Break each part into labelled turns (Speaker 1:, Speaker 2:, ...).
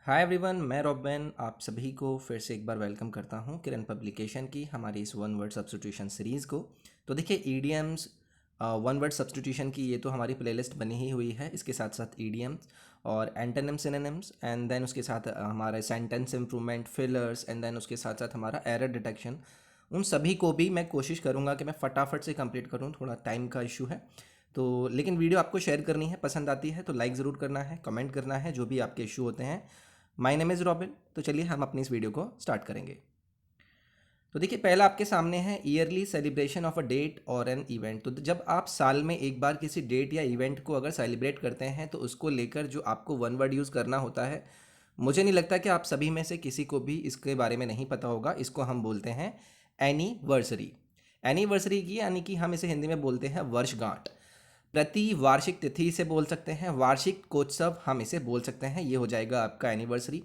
Speaker 1: Hi everyone, मैं robin आप सभी को फिर से एक बार वेलकम करता हूँ किरण पब्लिकेशन की हमारी इस वन वर्ड सब्स्टिट्यूशन सीरीज़ को। तो देखिए ईडीएम्स वन वर्ड सब्स्टिट्यूशन की ये तो हमारी प्लेलिस्ट बनी ही हुई है। इसके साथ साथ ईडीएम्स और एंटोनिम सिनोनिम्स एंड देन उसके साथ हमारा sentence improvement fillers and then उसके साथ साथ हमारा एरर डिटेक्शन। उन सभी को भी मैं कोशिश करूँगा कि मैं फटाफट से कंप्लीट करूँ, थोड़ा टाइम का इशू है। तो लेकिन वीडियो आपको शेयर करनी है, पसंद आती है तो लाइक ज़रूर करना है, कमेंट करना है जो भी आपके इशू होते हैं। My name is robin. तो चलिए हम अपनी इस वीडियो को स्टार्ट करेंगे। तो देखिए पहला आपके सामने है early celebration of a date और एन इवेंट। तो जब आप साल में एक बार किसी डेट या इवेंट को अगर सेलिब्रेट करते हैं तो उसको लेकर जो आपको वन वर्ड यूज़ करना होता है, मुझे नहीं लगता कि आप सभी में से किसी को भी इसके बारे में नहीं पता होगा। इसको हम बोलते हैं एनिवर्सरी। एनिवर्सरी की यानी कि हम इसे हिंदी में बोलते हैं वर्षगांठ। प्रति वार्षिक तिथि से बोल सकते हैं, वार्षिक कोत्सव हम इसे बोल सकते हैं। ये हो जाएगा आपका एनिवर्सरी।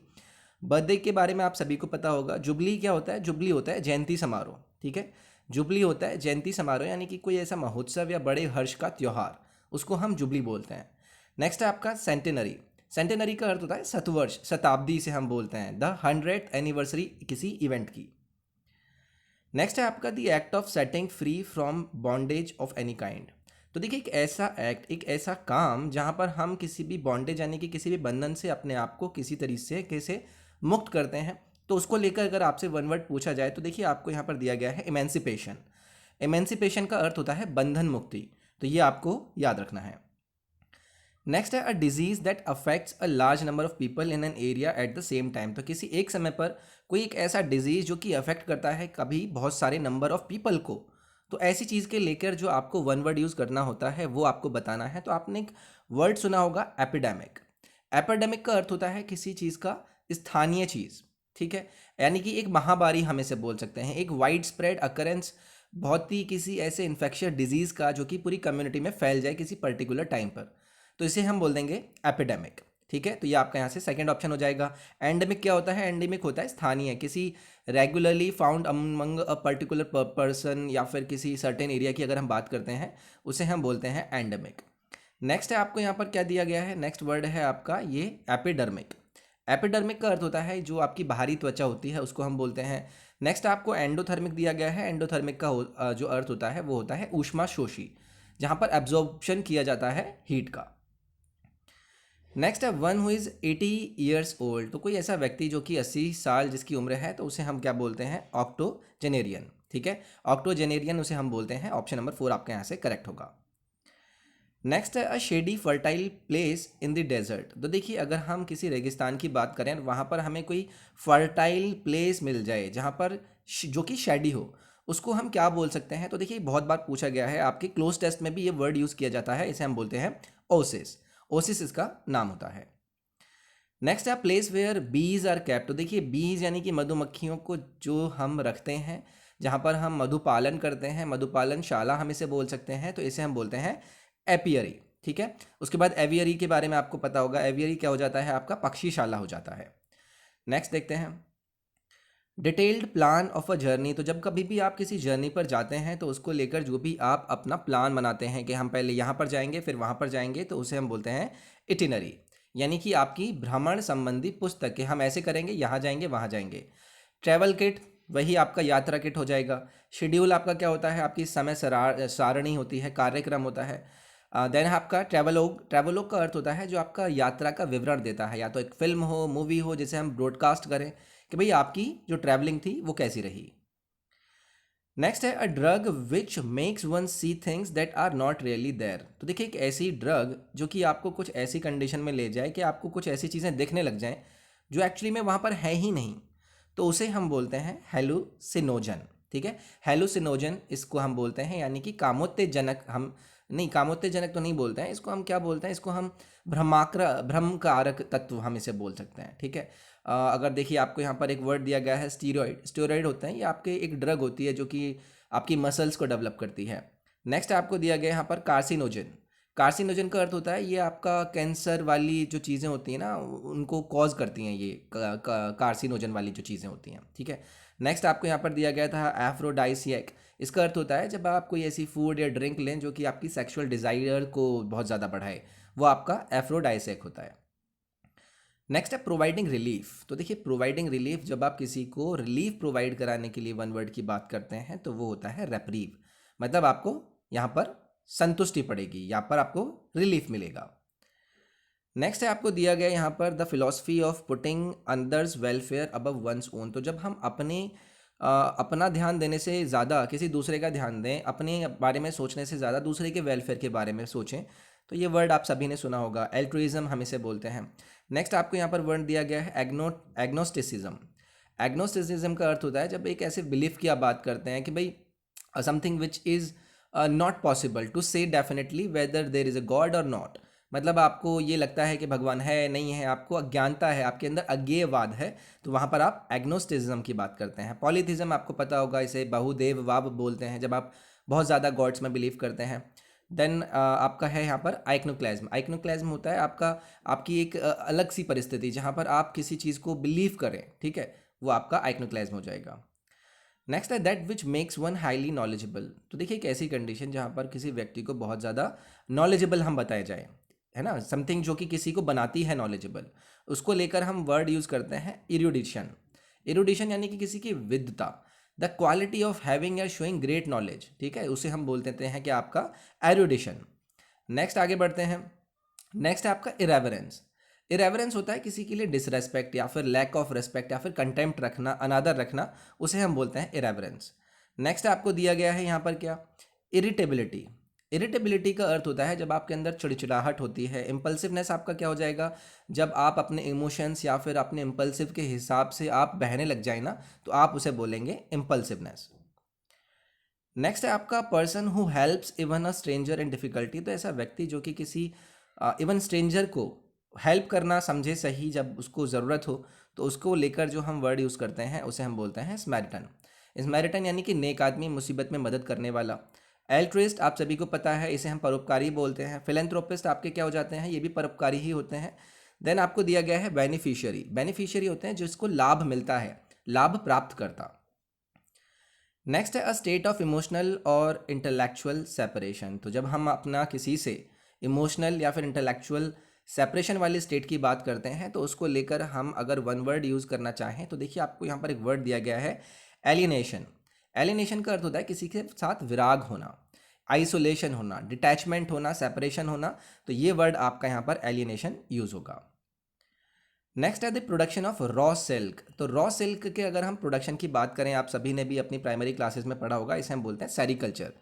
Speaker 1: बर्थडे के बारे में आप सभी को पता होगा। जुबली क्या होता है? जुबली होता है जयंती समारोह। ठीक है, जुबली होता है जयंती समारोह, यानी कि कोई ऐसा महोत्सव या बड़े हर्ष का त्यौहार, उसको हम जुबली बोलते हैं। नेक्स्ट है आपका सेंटेनरी। सेंटेनरी का अर्थ होता है शतवर्ष, शताब्दी से हम बोलते हैं द 100th एनिवर्सरी किसी इवेंट की। नेक्स्ट है आपका the act of setting free from bondage of any kind. तो देखिए एक ऐसा एक्ट, एक ऐसा काम जहाँ पर हम किसी भी बॉन्डेज यानी कि किसी भी बंधन से अपने आप को किसी तरीके से कैसे मुक्त करते हैं, तो उसको लेकर अगर आपसे वन वर्ड पूछा जाए तो देखिए आपको यहाँ पर दिया गया है इमेंसिपेशन। इमेंसिपेशन का अर्थ होता है बंधन मुक्ति। तो ये आपको याद रखना है। नेक्स्ट है a disease that affects a large number of people in an area at the same time. तो किसी एक समय पर कोई एक ऐसा डिजीज जो कि अफेक्ट करता है कभी बहुत सारे नंबर ऑफ पीपल को, तो ऐसी चीज़ के लेकर जो आपको वन वर्ड यूज़ करना होता है वो आपको बताना है। तो आपने एक वर्ड सुना होगा एपिडेमिक। एपिडेमिक का अर्थ होता है किसी चीज़ का स्थानीय चीज़। ठीक है, यानी कि एक महामारी हम इसे बोल सकते हैं, एक वाइड स्प्रेड अकरेंस, बहुत ही किसी ऐसे इन्फेक्शियस डिजीज़ का जो कि पूरी कम्युनिटी में फैल जाए किसी पर्टिकुलर टाइम पर, तो इसे हम बोल देंगे एपिडेमिक। ठीक है, तो ये आपका यहाँ से सेकंड ऑप्शन हो जाएगा। एंडेमिक क्या होता है? एंडेमिक होता है स्थानीय, किसी regularly found among a particular person या फिर किसी सर्टेन एरिया की अगर हम बात करते हैं उसे हम बोलते हैं एंडेमिक। नेक्स्ट है आपको यहाँ पर क्या दिया गया है? नेक्स्ट वर्ड है आपका ये एपिडर्मिक। एपिडर्मिक का अर्थ होता है जो आपकी बाहरी त्वचा होती है उसको हम बोलते हैं। नेक्स्ट आपको एंडोथर्मिक दिया गया है। एंडोथर्मिक का जो अर्थ होता है वो होता है ऊष्मा शोषी, जहाँ पर एब्जॉर्प्शन किया जाता है हीट का। नेक्स्ट है one who is 80 years old. तो कोई ऐसा व्यक्ति जो कि 80 साल जिसकी उम्र है, तो उसे हम क्या बोलते हैं? ऑक्टोजेनेरियन। ठीक है, ऑक्टोजेनेरियन उसे हम बोलते हैं। ऑप्शन नंबर 4 आपका यहाँ से करेक्ट होगा। नेक्स्ट है a shady fertile place in the desert. तो देखिए अगर हम किसी रेगिस्तान की बात करें, वहाँ पर हमें कोई फर्टाइल प्लेस मिल जाए जहाँ पर जो कि शेडी हो, उसको हम क्या बोल सकते हैं? तो देखिए बहुत बार पूछा गया है, आपके क्लोज टेस्ट में भी ये वर्ड यूज़ किया जाता है। इसे हम बोलते हैं ओसिस। ओसिस इसका नाम होता है। नेक्स्ट है place where bees are kept. तो देखिए बीज यानी कि मधुमक्खियों को जो हम रखते हैं, जहाँ पर हम मधुपालन करते हैं, मधुपालनशाला हम इसे बोल सकते हैं, तो इसे हम बोलते हैं एपियरी। ठीक है, उसके बाद एवियरी के बारे में आपको पता होगा। एवियरी क्या हो जाता है? आपका पक्षीशाला हो जाता है। नेक्स्ट देखते हैं detailed plan of a journey. तो जब कभी भी आप किसी जर्नी पर जाते हैं तो उसको लेकर जो भी आप अपना प्लान बनाते हैं कि हम पहले यहाँ पर जाएंगे फिर वहाँ पर जाएंगे, तो उसे हम बोलते हैं इटिनरी। यानी कि आपकी भ्रमण संबंधी पुस्तक कि हम ऐसे करेंगे, यहाँ जाएंगे वहाँ जाएंगे। ट्रैवल किट वही आपका यात्रा किट हो जाएगा। शेड्यूल आपका क्या होता है? आपकी समय सारणी होती है, कार्यक्रम होता है। देन आपका ट्रैवलोग। ट्रैवलोग का अर्थ होता है जो आपका यात्रा का विवरण देता है, या तो एक फिल्म हो, मूवी हो, जिसे हम ब्रॉडकास्ट करें कि भाई आपकी जो ट्रैवलिंग थी वो कैसी रही। नेक्स्ट है a drug which makes one see things that are not really there. तो देखिए एक ऐसी ड्रग जो कि आपको कुछ ऐसी कंडीशन में ले जाए कि आपको कुछ ऐसी चीज़ें दिखने लग जाएं जो एक्चुअली में वहाँ पर है ही नहीं, तो उसे हम बोलते हैं हेलुसिनोजन। ठीक है, हेलुसिनोजन इसको हम बोलते हैं, यानी कि कामोत्तेजनक। हम नहीं, कामोत्तेजनक तो नहीं बोलते हैं इसको। हम क्या बोलते हैं इसको? हम भ्रमकारक तत्व हम इसे बोल सकते हैं। ठीक है, अगर देखिए आपको यहाँ पर एक वर्ड दिया गया है स्टीरॉयड। स्टेरॉयड होते हैं ये आपके एक ड्रग होती है जो कि आपकी मसल्स को डेवलप करती है। नेक्स्ट आपको दिया गया यहाँ पर कार्सिनोजन। कार्सिनोजन का अर्थ होता है ये आपका कैंसर वाली जो चीज़ें होती हैं ना, उनको कॉज करती हैं ये कार्सिनोजन वाली जो चीज़ें होती हैं। ठीक है, नेक्स्ट आपको यहाँ पर दिया गया था एफ्रोडाइसियक। इसका अर्थ होता है जब आप कोई ऐसी फूड या ड्रिंक लें जो कि आपकी सेक्सुअल डिज़ायर को बहुत ज़्यादा बढ़ाए, वो आपका एफ्रोडाइसियक होता है। नेक्स्ट है प्रोवाइडिंग रिलीफ। तो देखिए प्रोवाइडिंग रिलीफ, जब आप किसी को रिलीफ प्रोवाइड कराने के लिए वन वर्ड की बात करते हैं तो वो होता है रेप्रीव। मतलब आपको यहाँ पर संतुष्टि पड़ेगी, यहाँ पर आपको रिलीफ मिलेगा। नेक्स्ट है आपको दिया गया यहाँ पर the philosophy of putting others welfare above one's own. तो जब हम अपना ध्यान देने से ज़्यादा किसी दूसरे का ध्यान दें, अपने बारे में सोचने से ज़्यादा दूसरे के वेलफेयर के बारे में सोचें, तो ये वर्ड आप सभी ने सुना होगा, एल्ट्रुइज्म हम इसे बोलते हैं। नेक्स्ट आपको यहाँ पर वर्ड दिया गया है एग्नोस्टिसिज्म। एग्नोस्टिसिज्म का अर्थ होता है जब एक ऐसे बिलीफ की आप बात करते हैं कि भाई something which is not possible to say definitely whether there is a god और नॉट। मतलब आपको ये लगता है कि भगवान है नहीं है, आपको अज्ञानता है, आपके अंदर अज्ञेयवाद है, तो वहाँ पर आप एग्नोस्टिज्म की बात करते हैं। पॉलीथिज्म आपको पता होगा, इसे बहुदेववाद बोलते हैं, जब आप बहुत ज़्यादा गॉड्स में बिलीव करते हैं। देन आपका है यहाँ पर आइक्नोक्लाज्म। आइक्नोक्लाज्म होता है आपकी एक अलग सी परिस्थिति जहाँ पर आप किसी चीज़ को बिलीव करें, ठीक है, वो आपका आइक्नोक्लाज्म हो जाएगा। नेक्स्ट है that which makes one highly knowledgeable. तो देखिए एक ऐसी कंडीशन जहाँ पर किसी व्यक्ति को बहुत ज़्यादा नॉलेजेबल हम बताए जाए, है ना, समथिंग जो कि किसी को बनाती है नॉलेजेबल, उसको लेकर हम वर्ड यूज़ करते हैं इरुडिशन। इरुडिशन यानी कि किसी की विद्वता, द क्वालिटी ऑफ हैविंग या शोइंग ग्रेट नॉलेज, ठीक है, उसे हम बोल देते हैं कि आपका एरुडिशन। नेक्स्ट आगे बढ़ते हैं। नेक्स्ट है आपका इरेवरेंस। इरेवरेंस होता है किसी के लिए डिसरेस्पेक्ट या फिर लैक ऑफ रिस्पेक्ट या फिर कंटेम्प्ट रखना, अनादर रखना, उसे हम बोलते हैं इरेवरेंस। नेक्स्ट आपको दिया गया है यहाँ पर क्या, इरिटेबिलिटी। इरिटेबिलिटी का अर्थ होता है जब आपके अंदर चिड़चिड़ाहट होती है। इम्पल्सिवनेस आपका क्या हो जाएगा, जब आप अपने इमोशंस या फिर अपने इम्पल्सिव के हिसाब से आप बहने लग जाए ना, तो आप उसे बोलेंगे इम्पल्सिवनेस। नेक्स्ट है आपका person who helps even a stranger in difficulty. तो ऐसा व्यक्ति जो कि किसी इवन स्ट्रेंजर को हेल्प करना समझे सही, जब उसको ज़रूरत हो, तो उसको लेकर जो हम वर्ड यूज़ करते हैं उसे हम बोलते हैं स्मैरिटन। स्मैरिटन यानी कि नेक आदमी, मुसीबत में मदद करने वाला। एल्ट्रुइस्ट आप सभी को पता है, इसे हम परोपकारी बोलते हैं। फिलेंथ्रोपिस्ट आपके क्या हो जाते हैं, ये भी परोपकारी ही होते हैं। देन आपको दिया गया है बेनिफिशियरी। बेनिफिशियरी होते हैं जिसको लाभ मिलता है, लाभ प्राप्त करता। नेक्स्ट है अ स्टेट ऑफ इमोशनल और इंटेलेक्चुअल सेपरेशन। तो जब हम अपना किसी से इमोशनल या फिर इंटेलेक्चुअल सेपरेशन वाली स्टेट की बात करते हैं, तो उसको लेकर हम अगर वन वर्ड यूज़ करना चाहें, तो देखिए आपको यहाँ पर एक वर्ड दिया गया है एलिनेशन। एलिनेशन का अर्थ होता है किसी के साथ विराग होना, आइसोलेशन होना, डिटैचमेंट होना, सेपरेशन होना, तो ये वर्ड आपका यहाँ पर एलिनेशन यूज़ होगा। नेक्स्ट है the production of raw silk. तो रॉ सिल्क के अगर हम प्रोडक्शन की बात करें, आप सभी ने भी अपनी प्राइमरी क्लासेस में पढ़ा होगा, इसे हम बोलते हैं सेरिकल्चर,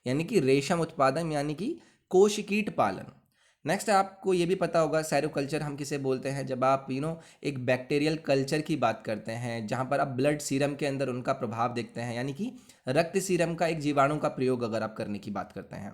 Speaker 1: यानी कि रेशम उत्पादन, यानी कि कोशिकीट पालन। नेक्स्ट है आपको ये भी पता होगा सेरोकल्चर हम किसे बोलते हैं, जब आप एक बैक्टीरियल कल्चर की बात करते हैं, जहाँ पर आप ब्लड सीरम के अंदर उनका प्रभाव देखते हैं, यानी कि रक्त सीरम का एक जीवाणु का प्रयोग अगर आप करने की बात करते हैं।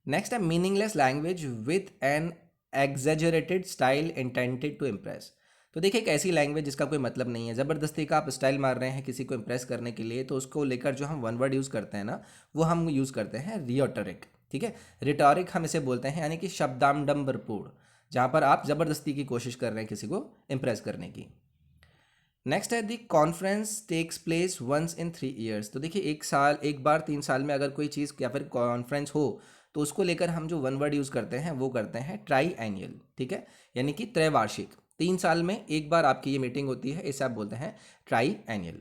Speaker 1: नेक्स्ट है meaningless language with an exaggerated style intended to impress. तो देखिए एक ऐसी लैंग्वेज जिसका कोई मतलब नहीं है, ज़बरदस्ती का आप स्टाइल मार रहे हैं किसी को इम्प्रेस करने के लिए, तो उसको लेकर जो हम वन वर्ड यूज़ करते हैं ना, वो हम यूज़ करते हैं रियोटरिक, ठीक है। रिटोरिक हम इसे बोलते हैं, यानी कि शब्दाडंबरपूर्ण, जहाँ पर आप ज़बरदस्ती की कोशिश कर रहे हैं किसी को इम्प्रेस करने की। नेक्स्ट है the conference takes place once in 3 years. तो देखिए एक बार 3 साल में अगर कोई चीज़ या फिर कॉन्फ्रेंस हो, तो उसको लेकर हम जो वन वर्ड यूज़ करते हैं वो करते हैं ट्राई एनुअल, ठीक है, यानी कि त्रैवार्षिक। 3 साल में एक बार आपकी ये मीटिंग होती है, इसे आप बोलते हैं ट्राई एनुअल।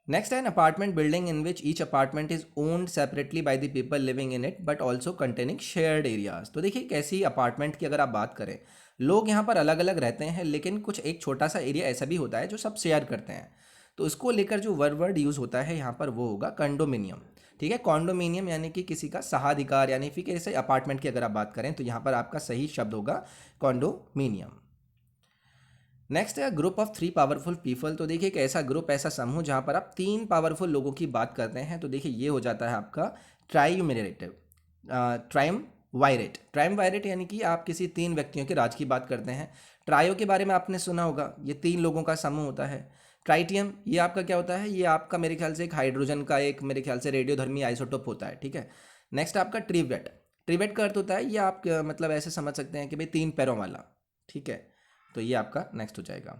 Speaker 1: नेक्स्ट है an apartment building in which each apartment is owned separately by the people living in it but also containing shared areas. तो देखिए एक ऐसी अपार्टमेंट की अगर आप बात करें, लोग यहाँ पर अलग अलग रहते हैं, लेकिन कुछ एक छोटा सा एरिया ऐसा भी होता है जो सब शेयर करते हैं, तो इसको लेकर जो वर्ड यूज़ होता है यहाँ पर वो होगा कंडोमिनियम, ठीक है। कॉन्डोमिनियम यानी कि किसी का सहाधिकार, यानी फिर ऐसे अपार्टमेंट की अगर आप बात करें, तो यहाँ पर आपका सही शब्द होगा कॉन्डोमिनियम। नेक्स्ट है ग्रुप ऑफ 3 पावरफुल पीपल। तो देखिए एक ऐसा ग्रुप, ऐसा समूह जहाँ पर आप 3 पावरफुल लोगों की बात करते हैं, तो देखिए ये हो जाता है आपका ट्राइमेरेटिव, ट्राइमवायरेट। ट्राइमवायरेट यानी कि आप किसी 3 व्यक्तियों के राज की बात करते हैं। ट्रायो के बारे में आपने सुना होगा, ये 3 लोगों का समूह होता है। ट्राइटियम ये आपका क्या होता है, ये आपका मेरे ख्याल से एक हाइड्रोजन का एक मेरे ख्याल से रेडियोधर्मी आइसोटोप होता है, ठीक है। नेक्स्ट आपका ट्रिवेट। ट्रिवेट का अर्थ होता है, ये आप मतलब ऐसे समझ सकते हैं कि भाई 3 पैरों वाला, ठीक है, तो ये आपका नेक्स्ट हो जाएगा।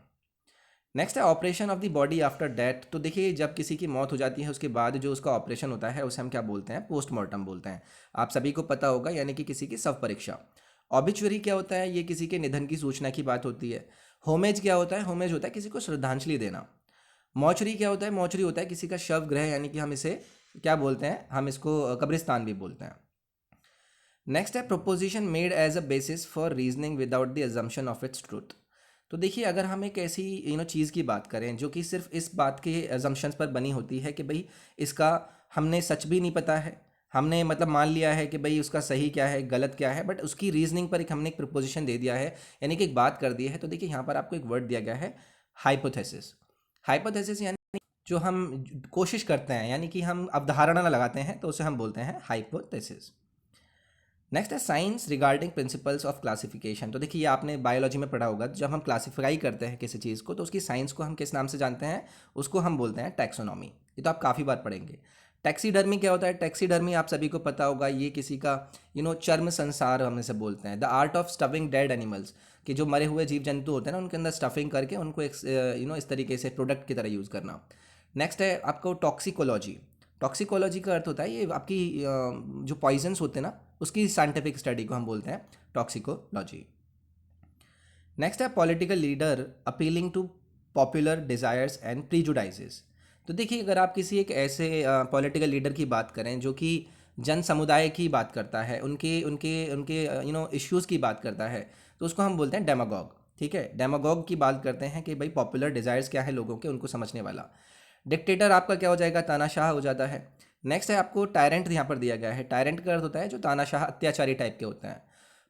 Speaker 1: नेक्स्ट है operation of the body after death. तो देखिए जब किसी की मौत हो जाती है उसके बाद जो उसका ऑपरेशन होता है उसे हम क्या बोलते हैं, पोस्टमार्टम बोलते हैं। आप सभी को पता होगा, यानी कि किसी की शव परीक्षा। ऑबिचुअरी क्या होता है, ये किसी के निधन की सूचना की बात होती है। होमेज क्या होता है, होमेज होता है किसी को श्रद्धांजलि देना। मॉर्चरी क्या होता है, मॉर्चरी होता है किसी का शव गृह, यानी कि हम इसे क्या बोलते हैं, हम इसको कब्रिस्तान भी बोलते हैं। नेक्स्ट है proposition made as a basis for reasoning without the assumption of its truth. तो देखिए, अगर हम एक ऐसी चीज़ की बात करें जो कि सिर्फ इस बात के अजम्पशंस पर बनी होती है कि भाई इसका हमने सच भी नहीं पता है, हमने मतलब मान लिया है कि भाई उसका सही क्या है गलत क्या है, बट उसकी रीजनिंग पर एक हमने एक प्रपोजिशन दे दिया है, यानी कि एक बात कर दी है। तो देखिए यहाँ पर आपको एक वर्ड दिया गया है हाइपोथेसिस। हाइपोथेसिस यानी जो हम कोशिश करते हैं, यानी कि हम अवधारणा लगाते हैं, तो उसे हम बोलते हैं हाइपोथेसिस। नेक्स्ट है science regarding principles of classification. तो देखिए, ये आपने बायोलॉजी में पढ़ा होगा, जब हम क्लासिफाई करते हैं किसी चीज़ को तो उसकी साइंस को हम किस नाम से जानते हैं, उसको हम बोलते हैं टैक्सोनॉमी। ये तो आप काफ़ी बार पढ़ेंगे। टैक्सीडर्मी क्या होता है, टैक्सीडर्मी आप सभी को पता होगा, ये किसी का चर्म संसार हम इसे बोलते हैं। The art of stuffing dead animals, कि जो मरे हुए जीव जंतु होते हैं ना, उनके अंदर स्टफिंग करके उनको एक इस तरीके से प्रोडक्ट की तरह यूज़ करना। नेक्स्ट है आपको टॉक्सिकोलॉजी। टॉक्सिकोलॉजी का अर्थ होता है ये आपकी जो पॉइजन्स होते हैं ना, उसकी साइंटिफिक स्टडी को हम बोलते हैं टॉक्सिकोलॉजी। नेक्स्ट है political leader appealing to popular desires and prejudices. तो देखिए, अगर आप किसी एक ऐसे पॉलिटिकल लीडर की बात करें जो कि जन समुदाय की बात करता है, उनके उनके उनके इश्यूज़ की बात करता है, तो उसको हम बोलते हैं डेमागॉग। ठीक है, डेमागॉग की बात करते हैं कि भाई पॉपुलर डिज़ायर्स क्या है लोगों के, उनको समझने वाला। डिक्टेटर आपका क्या हो जाएगा, तानाशाह हो जाता है। नेक्स्ट है आपको टायरेंट यहाँ पर दिया गया है। टायरेंट का अर्थ होता है जो तानाशाह अत्याचारी टाइप के होते हैं।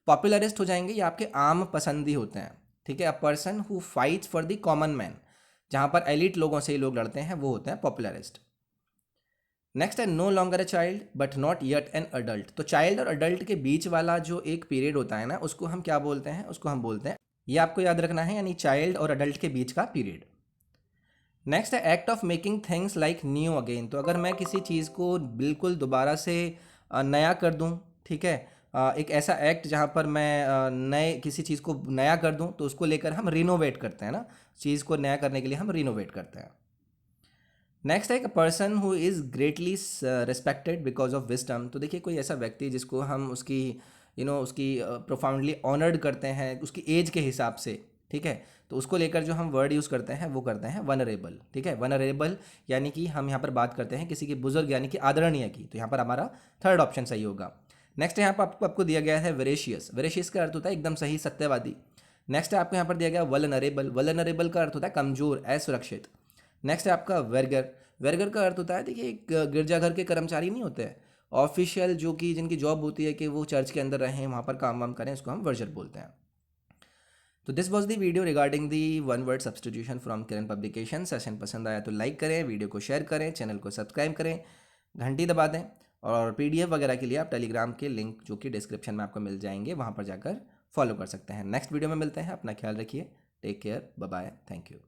Speaker 1: पॉपुलरिस्ट हो जाएंगे, ये आपके आम पसंदी होते हैं। ठीक है, a person who fights for the common man, जहाँ पर एलिट लोगों से ही लोग लड़ते हैं, वो होते हैं पॉपुलरिस्ट। नेक्स्ट है no longer a child but not yet an adult. तो चाइल्ड और अडल्ट के बीच वाला जो एक पीरियड होता है ना, उसको हम क्या बोलते हैं, उसको हम बोलते हैं, ये आपको याद रखना है, यानी चाइल्ड और अडल्ट के बीच का पीरियड। नेक्स्ट है act of making things like new again. तो अगर मैं किसी चीज़ को बिल्कुल दोबारा से नया कर दूं, ठीक है, एक ऐसा एक्ट जहां पर मैं नए किसी चीज़ को नया कर दूं, तो उसको लेकर हम रिनोवेट करते हैं ना, चीज़ को नया करने के लिए हम रिनोवेट करते हैं। नेक्स्ट है एक person who is greatly respected because of wisdom. तो देखिए, कोई ऐसा व्यक्ति जिसको हम उसकी उसकी प्रोफाउंडली ऑनर्ड करते हैं उसकी एज के हिसाब से। ठीक है, तो उसको लेकर जो हम वर्ड यूज़ करते हैं वो करते हैं वनरेबल। ठीक है, वनरेबल यानी कि हम यहाँ पर बात करते हैं किसी की बुजुर्ग यानी कि आदरणीय की, तो यहाँ पर हमारा थर्ड ऑप्शन सही होगा। नेक्स्ट यहाँ पर आपको दिया गया है वेरेशियस। वेरेशियस का अर्थ होता है एकदम सही, सत्यवादी। नेक्स्ट है आपको यहाँ पर दिया गया वल्नरेबल। वल्नरेबल का अर्थ होता है कमजोर, असुरक्षित। नेक्स्ट है आपका वर्गर। वर्गर का अर्थ होता है, देखिए, एक गिरजाघर के कर्मचारी नहीं होते हैं, ऑफिशियल, जो कि जिनकी जॉब होती है कि वो चर्च के अंदर रहें, वहाँ पर काम वाम करें, उसको हम वर्जर बोलते हैं। तो this was the video regarding the one word substitution from Kiran publication. Session पसंद आया तो लाइक करें, वीडियो को शेयर करें, चैनल को सब्सक्राइब करें, घंटी दबा दें, और पीडीएफ वगैरह के लिए आप टेलीग्राम के लिंक जो कि डिस्क्रिप्शन में आपको मिल जाएंगे, वहाँ पर जाकर फॉलो कर सकते हैं। नेक्स्ट वीडियो में मिलते हैं, अपना ख्याल रखिए, take care, bye bye, thank you.